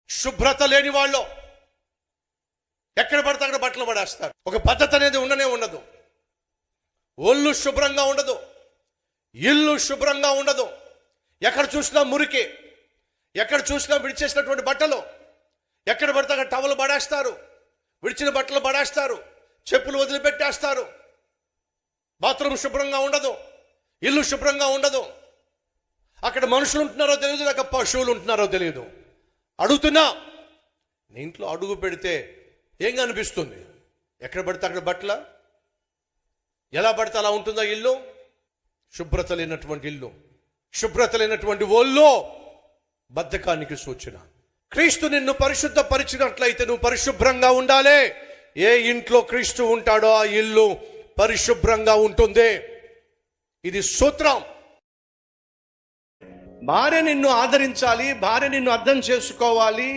శుభ్రత లేని వాళ్ళు ఎక్కడ పడితే అక్కడ బట్టలు పడేస్తారు. ఒక పద్ధతి అనేది ఉండనే ఉండదు. ఒళ్ళు శుభ్రంగా ఉండదు, ఇల్లు శుభ్రంగా ఉండదు. ఎక్కడ చూసినా మురికి, ఎక్కడ చూసినా విడిచేసినటువంటి బట్టలు, ఎక్కడ పడితే అక్కడ టవలు పడేస్తారు, విడిచిన బట్టలు పడేస్తారు, చెప్పులు వదిలిపెట్టేస్తారు. బాత్రూమ్ శుభ్రంగా ఉండదు, ఇల్లు శుభ్రంగా ఉండదు. అక్కడ మనుషులు ఉంటున్నారో తెలియదు, లేక పశువులు ఉంటున్నారో తెలియదు. అడుగుతున్నా, నీ ఇంట్లో అడుగు పెడితే ఏం కనిపిస్తుంది? ఎక్కడ పడితే అక్కడ బట్టల, ఎలా పడితే అలా ఉంటుందా ఇల్లు? శుభ్రత లేనటువంటి ఇల్లు, శుభ్రత లేనటువంటి ఒళ్ళు బద్ధకానికి సూచన. క్రీస్తు నిన్ను పరిశుద్ధపరిచినట్లయితే నువ్వు పరిశుభ్రంగా ఉండాలి. ఏ ఇంట్లో క్రీస్తు ఉంటాడో ఆ ఇల్లు పరిశుభ్రంగా ఉంటుంది. ఇది సూత్రం. భార్య నిన్ను ఆదరించాలి, భార్య నిన్ను అర్థం చేసుకోవాలి.